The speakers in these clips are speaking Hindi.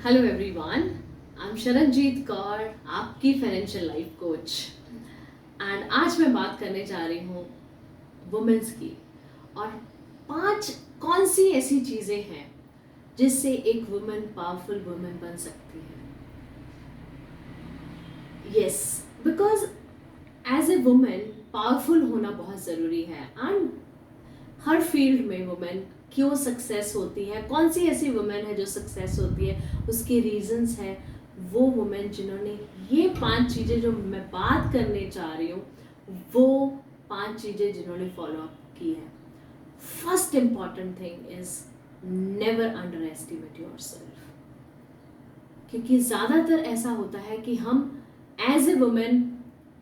Hello everyone, I am Sharanjeet Kaur, आपकी फाइनेंशियल लाइफ कोच। एंड आज मैं बात करने जा रही हूँ वुमेन्स की। और 5 कौन सी ऐसी चीज़ें हैं जिससे एक वुमेन पावरफुल वुमेन बन सकती है। Yes, because as a women powerful होना बहुत ज़रूरी है। एंड हर फील्ड में वुमेन क्यों सक्सेस होती है, कौन सी ऐसी वुमेन है जो सक्सेस होती है, उसके रीजंस हैं। वो वुमेन जिन्होंने ये 5 चीज़ें जो मैं बात करने चाह रही हूँ, वो 5 चीज़ें जिन्होंने फॉलो अप की है। First important thing is never under estimate your self. क्योंकि ज़्यादातर ऐसा होता है कि हम एज ए वुमेन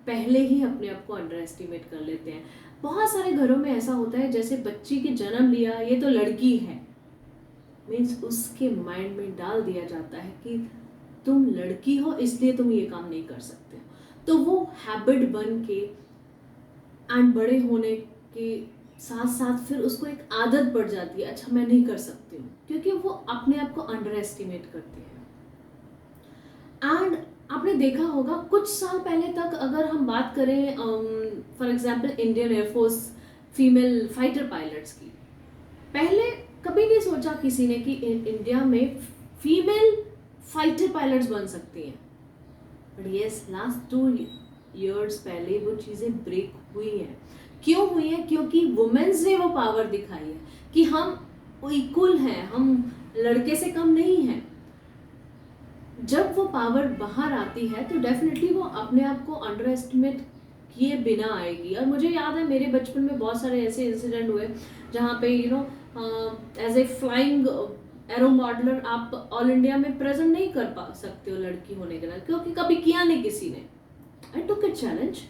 पहले ही अपने आप को अंडर एस्टिमेट कर लेते हैं। बहुत सारे घरों में ऐसा होता है जैसे बच्ची के जन्म लिया, ये तो लड़की है, मीन्स उसके माइंड में डाल दिया जाता है कि तुम लड़की हो इसलिए तुम ये काम नहीं कर सकते। तो वो हैबिट बन के एंड बड़े होने के साथ साथ फिर उसको एक आदत पड़ जाती है, अच्छा मैं नहीं कर सकती हूँ, क्योंकि वो अपने आप को अंडर एस्टिमेट करती है। एंड आपने देखा होगा कुछ साल पहले तक अगर हम बात करें for example Indian air force female fighter pilots की, पहले कभी नहीं सोचा किसी ने कि इंडिया में फीमेल फाइटर पायलट्स बन सकती हैं। बट यस, लास्ट 2 इयर्स पहले वो चीज़ें ब्रेक हुई हैं। क्यों हुई है? क्योंकि वुमेन्स ने वो पावर दिखाई है कि हम इक्वल हैं, हम लड़के से कम नहीं हैं। जब वो पावर बाहर आती है तो डेफिनेटली वो अपने आप को अंडर एस्टिमेट किए बिना आएगी। और मुझे याद है मेरे बचपन में बहुत सारे ऐसे इंसिडेंट हुए जहाँ पे as a flying aero modeller आप ऑल इंडिया में प्रेजेंट नहीं कर पा सकते हो लड़की होने के नाते, क्योंकि कभी किया नहीं किसी ने। आई टुक इट चैलेंज।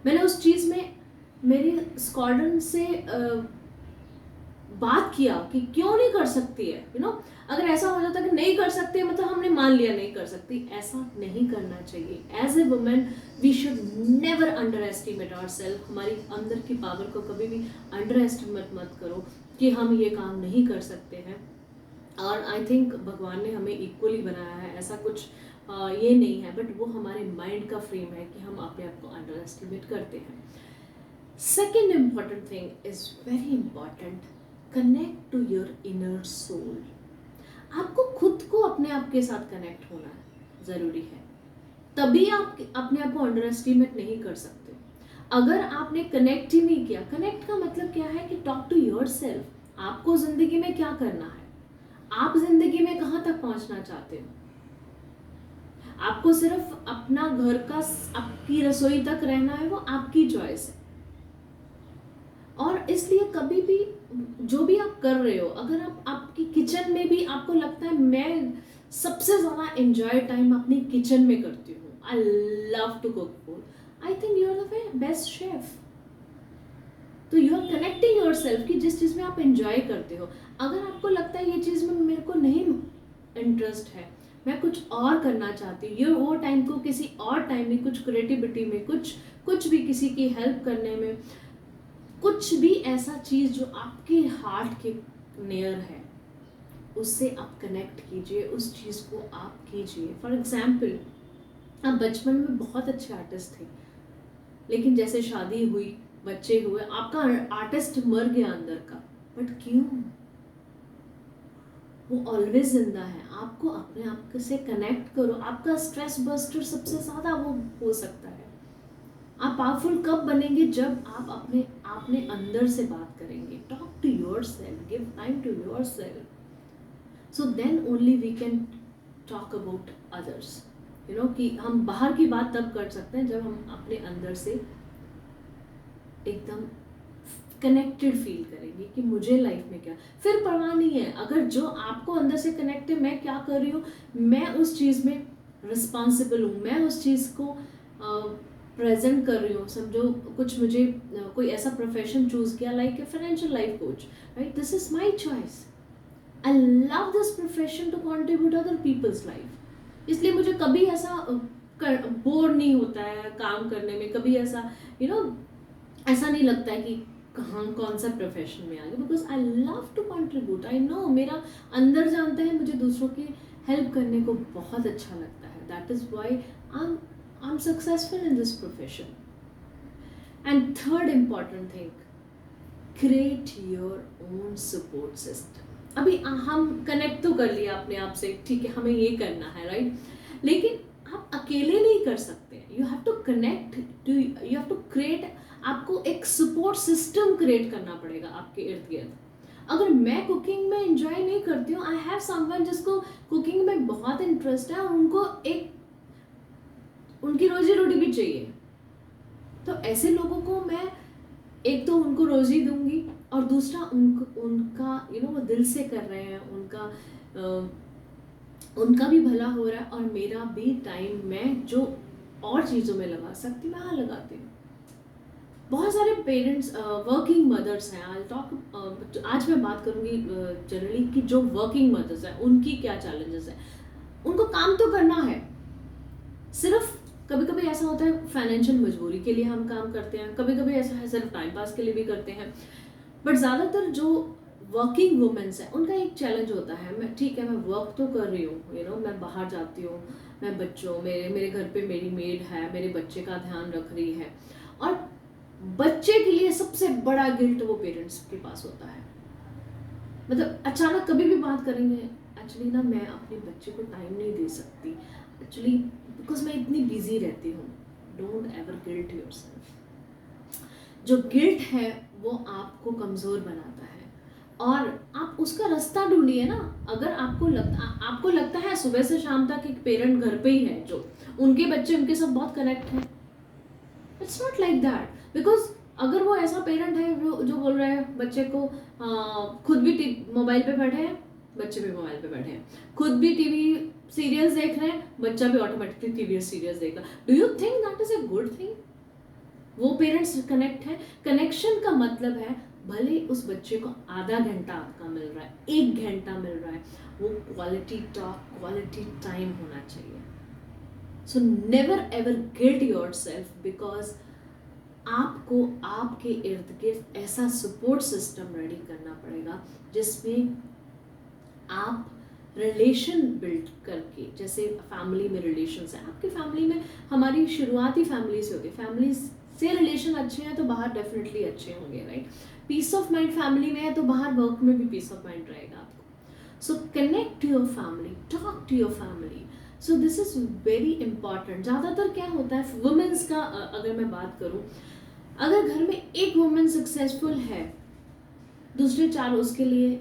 मैंने उस चीज़ में मेरी स्क्वाड्रन से बात किया कि क्यों नहीं कर सकती है। अगर ऐसा हो जाता कि नहीं कर सकते मतलब हमने मान लिया नहीं कर सकती, ऐसा नहीं करना चाहिए। As a women we should never underestimate our self. हमारी अंदर की पावर को कभी भी अंडर एस्टिमेट मत करो कि हम ये काम नहीं कर सकते हैं। और आई थिंक भगवान ने हमें इक्वली बनाया है, ऐसा कुछ ये नहीं है, बट वो हमारे माइंड का फ्रेम है कि हम अपने आप को अंडर एस्टिमेट करते हैं। Second important thing is very important, connect to your inner soul. आपको खुद को अपने आप के साथ कनेक्ट होना ज़रूरी है, तभी आप अपने आप को अंडर एस्टिमेट नहीं कर सकते। अगर आपने कनेक्ट ही नहीं किया, कनेक्ट का मतलब क्या है कि टॉक टू योर सेल्फ। आपको ज़िंदगी में क्या करना है, आप ज़िंदगी में कहाँ तक पहुँचना चाहते हो। आपको सिर्फ अपना घर का, आपकी रसोई तक रहना है, वो आपकी चॉइस है। और इसलिए कभी भी जो भी आप कर रहे हो, अगर आप आपकी किचन में भी आपको लगता है मैं सबसे ज़्यादा एंजॉय टाइम अपनी किचन में करती हूँ, I love to cook food, I think you are the best chef. तो you are connecting yourself कि जिस चीज़ में आप एंजॉय करते हो। अगर आपको लगता है ये चीज़ में मेरे को नहीं इंटरेस्ट है, मैं कुछ और करना चाहती हूँ, ये वो टाइम को किसी और टाइम में, कुछ क्रिएटिविटी में, कुछ भी किसी की हेल्प करने में, कुछ भी ऐसा चीज़ जो आपके हार्ट के नियर है, उससे आप कनेक्ट कीजिए, उस चीज़ को आप कीजिए। फॉर एग्जाम्पल, आप बचपन में बहुत अच्छे आर्टिस्ट थे, लेकिन जैसे शादी हुई, बच्चे हुए, आपका आर्टिस्ट मर गया अंदर का। बट क्यों? वो ऑलवेज जिंदा है। आपको अपने आप से कनेक्ट करो। आपका स्ट्रेस बस्टर सबसे ज़्यादा वो हो सकता है। आप पावरफुल कब बनेंगे? जब आप अपने अंदर से बात करेंगे। Talk to yourself, give time to yourself, so then only we can talk about others. कि हम बाहर की बात तब कर सकते हैं जब हम अपने अंदर से एकदम कनेक्टेड फील करेंगे कि मुझे लाइफ में क्या, फिर परवाह नहीं है अगर जो आपको अंदर से कनेक्ट है, मैं क्या कर रही हूँ, मैं उस चीज़ में रिस्पॉन्सिबल हूँ, मैं उस चीज़ को प्रेजेंट कर रही हूँ। समझो कुछ मुझे कोई ऐसा प्रोफेशन चूज किया, like a financial life coach, right, this is my choice. I love this profession to contribute other peoples life. इसलिए मुझे कभी ऐसा बोर नहीं होता है काम करने में, कभी ऐसा ऐसा नहीं लगता है कि कहाँ कौन सा प्रोफेशन में आ गया, because I love to contribute. I know, मेरा अंदर जानता है मुझे दूसरों की हेल्प करने को बहुत अच्छा लगता है. That is why I am successful in this profession. And third important thing, create your own support system. अभी हम कनेक्ट तो कर लिया अपने आप से, ठीक है, हमें ये करना है, राइट, लेकिन आप अकेले नहीं कर सकते. You have to connect to, you have to create, आपको एक सपोर्ट सिस्टम क्रिएट करना पड़ेगा आपके इर्द गिर्द. अगर मैं कुकिंग में एंजॉय नहीं करती हूँ, आई हैव समवन जिसको कुकिंग में बहुत इंटरेस्ट है और उनको एक उनकी रोजी रोटी भी चाहिए, तो ऐसे लोगों को मैं एक तो उनको रोजी दूंगी और दूसरा उनका वो दिल से कर रहे हैं, उनका भी भला हो रहा है और मेरा भी टाइम मैं जो और चीज़ों में लगा सकती मैं यहाँ लगाती हूँ. बहुत सारे पेरेंट्स वर्किंग मदर्स हैं. आज मैं बात करूँगी जनरली कि जो वर्किंग मदर्स हैं उनकी क्या चैलेंजेस हैं. उनको काम तो करना है, सिर्फ कभी कभी ऐसा होता है फाइनेंशियल मजबूरी के लिए हम काम करते हैं, कभी कभी ऐसा है सिर्फ टाइम पास के लिए भी करते हैं, बट ज़्यादातर जो वर्किंग वुमेन्स हैं उनका एक चैलेंज होता है, मैं ठीक है, मैं वर्क तो कर रही हूँ, मैं बाहर जाती हूँ, मैं बच्चों, मेरे घर पे मेरी मेड है, मेरे बच्चे का ध्यान रख रही है, और बच्चे के लिए सबसे बड़ा गिल्ट वो पेरेंट्स के पास होता है. मतलब अचानक कभी भी बात करेंगे, एक्चुअली ना मैं अपने बच्चे को टाइम नहीं दे सकती, एक्चुअली बिकॉज मैं इतनी बिजी रहती हूँ. Don't ever guilt yourself. जो गिल्ट है वो आपको कमज़ोर बनाता है और आप उसका रास्ता ढूंढिए ना. अगर आपको लगता है सुबह से शाम तक एक पेरेंट घर पे ही है जो उनके बच्चे उनके साथ बहुत कनेक्ट है, it's not like that. Because अगर वो ऐसा पेरेंट है जो बोल रहा है बच्चे को खुद भी मोबाइल पे बैठे हैं, बच्चे भी मोबाइल पे बैठे हैं, खुद भी टीवी सीरियल्स देख रहे हैं, बच्चा भी ऑटोमेटिकली टीवी सीरियल्स देगा, do you think that is a good thing? वो पेरेंट्स कनेक्ट है. कनेक्शन का मतलब है भले उस बच्चे को आधा घंटा आपका मिल रहा है, 1 घंटा मिल रहा है, वो क्वालिटी टॉक, क्वालिटी टाइम होना चाहिए. So never ever guilt yourself, because आपको आपके इर्द गिर्द ऐसा सपोर्ट सिस्टम रेडी करना पड़ेगा जिसमें आप रिलेशन बिल्ड करके, जैसे फैमिली में रिलेशंस हैं, आपकी फैमिली में, हमारी शुरुआती फैमिली से होती है, फैमिली से रिलेशन अच्छे हैं तो बाहर डेफिनेटली अच्छे होंगे, right. Peace of mind family में है तो बाहर वर्क में भी पीस ऑफ माइंड रहेगा आपको. So connect to your family, talk to your family. So this is very important. ज़्यादातर क्या होता है वुमेन्स का, अगर मैं बात करूँ, अगर घर में एक वुमेन सक्सेसफुल है, दूसरे 4 उसके लिए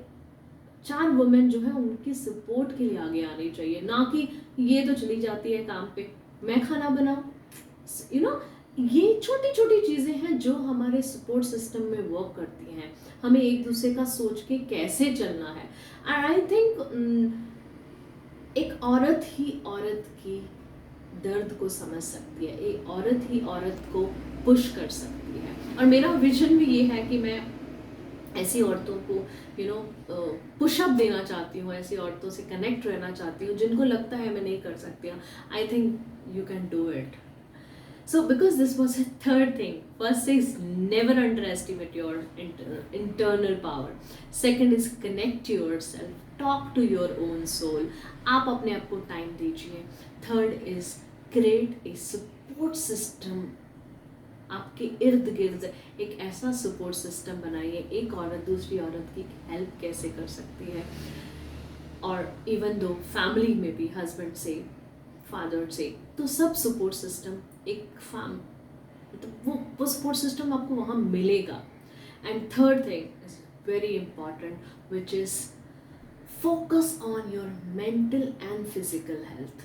4 वुमेन जो है उनकी सपोर्ट के लिए आगे आनी चाहिए, ना कि ये तो चली जाती है काम पे, मैं खाना बनाऊं. ये छोटी छोटी चीज़ें हैं जो हमारे सपोर्ट सिस्टम में वर्क करती हैं. हमें एक दूसरे का सोच के कैसे चलना है. एंड आई थिंक एक औरत ही औरत की दर्द को समझ सकती है, एक औरत ही औरत को पुश कर सकती है. और मेरा विजन भी ये है कि मैं ऐसी औरतों को पुशअप देना चाहती हूँ, ऐसी औरतों से कनेक्ट रहना चाहती हूँ जिनको लगता है मैं नहीं कर सकती. आई think you can do it. So because this was a third thing, first is never underestimate your internal power. Second is connect to yourself, talk to your own soul. आप अपने आप को टाइम दीजिए. Third is create a support system. आपके इर्द गिर्द एक ऐसा सपोर्ट सिस्टम बनाइए, एक औरत दूसरी औरत की हेल्प कैसे कर सकती है. और इवन दो फैमिली में भी हस्बैंड से, फादर से, तो सब सपोर्ट सिस्टम एक तो वो सपोर्ट सिस्टम आपको वहाँ मिलेगा. And third thing is very important which is focus on your mental and physical health.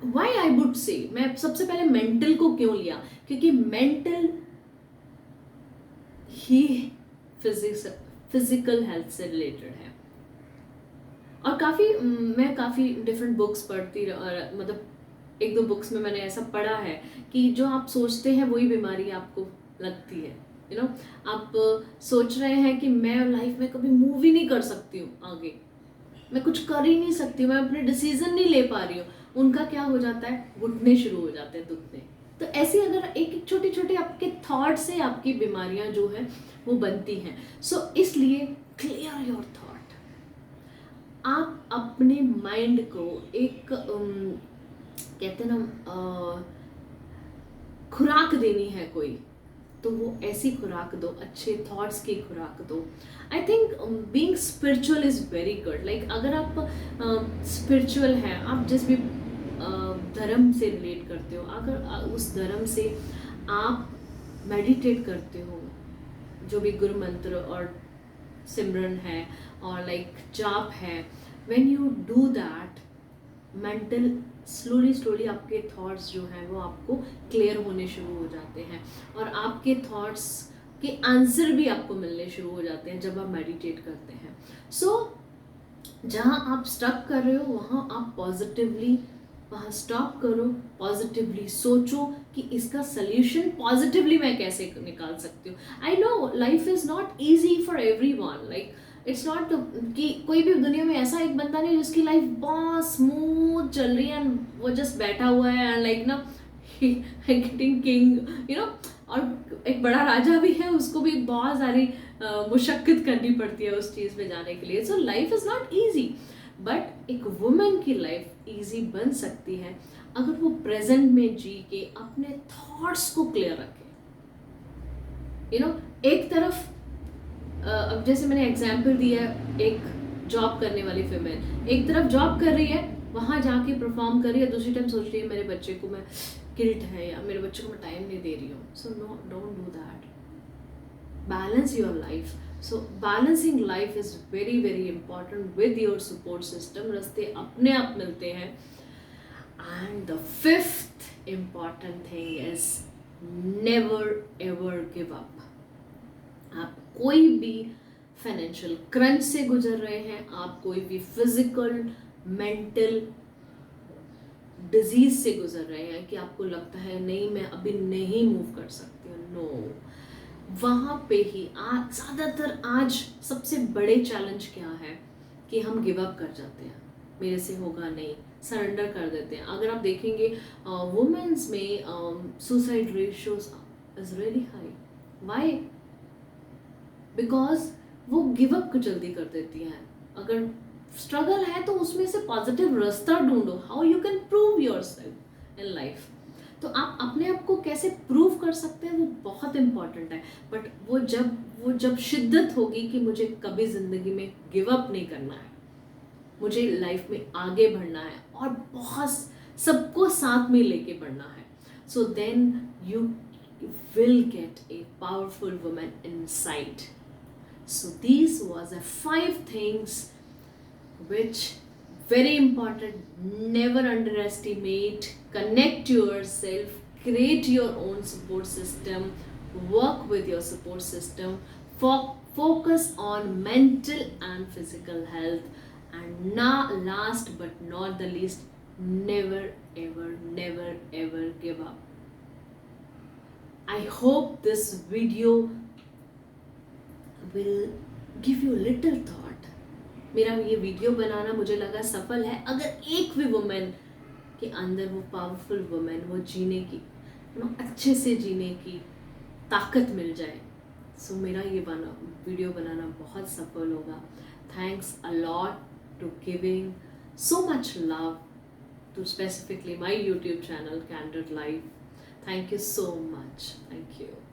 Why I would say, मैं सबसे पहले मेंटल को क्यों लिया, क्योंकि मेंटल ही फिजिकल हेल्थ से रिलेटेड है. और मैं काफ़ी डिफरेंट बुक्स पढ़ती, मतलब 1-2 बुक्स में मैंने ऐसा पढ़ा है कि जो आप सोचते हैं वही बीमारी आपको लगती है. आप सोच रहे हैं कि मैं लाइफ में कभी मूव ही नहीं कर सकती हूँ, आगे मैं कुछ कर ही नहीं सकती हूँ, मैं अपने डिसीजन नहीं ले पा रही हूँ, उनका क्या हो जाता है, घुटने शुरू हो जाते हैं, दुखने. तो ऐसी अगर एक छोटी छोटी आपके थॉट से आपकी बीमारियाँ जो है वो बनती हैं. सो इसलिए क्लियर योर थॉट. आप अपने माइंड को एक कहते हैं ना खुराक देनी है कोई, तो वो ऐसी खुराक दो, अच्छे थॉट्स की खुराक दो। I think being spiritual is very good. Like अगर आप स्पिरिचुअल हैं, आप जिस भी धर्म से रिलेट करते हो, अगर उस धर्म से आप मेडिटेट करते हो, जो भी गुरु मंत्र और सिमरन है और लाइक जाप है, when you do that, mental slowly slowly आपके थॉट्स जो हैं वो आपको क्लियर होने शुरू हो जाते हैं, और आपके थॉट्स के आंसर भी आपको मिलने शुरू हो जाते हैं जब आप मेडिटेट करते हैं। सो जहाँ आप स्टक कर रहे हो वहाँ आप पॉजिटिवली वहाँ स्टॉप करो, पॉजिटिवली सोचो कि इसका सल्यूशन पॉजिटिवली मैं कैसे निकाल सकती हूँ। I know life is not easy for every one, like it's not कि कोई भी दुनिया में ऐसा एक बंदा नहीं जिसकी लाइफ बहुत स्मूथ चल रही है एंड वो जस्ट बैठा हुआ है एंड लाइक ना गेटिंग किंग, यू नो। और एक बड़ा राजा भी है, उसको भी बहुत सारी मुशक्कत करनी पड़ती है उस चीज़ में जाने के लिए। So life is not easy, but एक वुमेन की लाइफ ईजी बन सकती है अगर वो प्रेजेंट में जी के अपने थॉट्स को क्लियर रखे। यू नो, एक तरफ अब जैसे मैंने एग्जाम्पल दिया, एक जॉब करने वाली फीमेल एक तरफ जॉब कर रही है, वहाँ जाके परफॉर्म कर रही है, दूसरी टाइम सोच रही है मेरे बच्चे को मैं गिल्ट है या मेरे बच्चे को मैं टाइम नहीं दे रही हूँ। So no, don't do that, balance your life. So balancing life is very very important with your support system. रास्ते अपने आप मिलते हैं। And the fifth important thing is never ever give up. आप कोई भी फाइनेंशियल क्रंच से गुजर रहे हैं, आप कोई भी फिजिकल मेंटल डिजीज से गुजर रहे हैं कि आपको लगता है नहीं मैं अभी नहीं मूव कर सकती हूँ, नो, वहाँ पे ही ज़्यादातर आज सबसे बड़े चैलेंज क्या है कि हम गिव अप कर जाते हैं, मेरे से होगा नहीं, सरेंडर कर देते हैं। अगर आप देखेंगे वुमेन्स में suicide ratios is really high. Why? Because वो गिव अप जल्दी कर देती हैं। अगर स्ट्रगल है तो उसमें से पॉजिटिव रास्ता ढूंढो, how you can prove your self in life. तो आप अपने आप को कैसे प्रूव कर सकते हैं वो बहुत इंपॉर्टेंट है। बट वो जब शिद्दत होगी कि मुझे कभी ज़िंदगी में गिव अप नहीं करना है, मुझे लाइफ में आगे बढ़ना है और बहुत सबको साथ में लेके बढ़ना है, so then you will get a powerful woman inside. So these was the 5 things which very important. Never underestimate. Connect yourself. Create your own support system. Work with your support system. Focus on mental and physical health. And now, last but not the least, never ever give up. I hope this video will give you little thought. मेरा ये वीडियो बनाना मुझे लगा सफल है अगर एक भी वुमेन के अंदर वो पावरफुल वुमेन, वो जीने की, अच्छे से जीने की ताकत मिल जाए। सो मेरा ये वीडियो बनाना बहुत सफल होगा। Thanks a lot to giving so much love to specifically my YouTube channel Candid Life. Thank you so much. Thank you.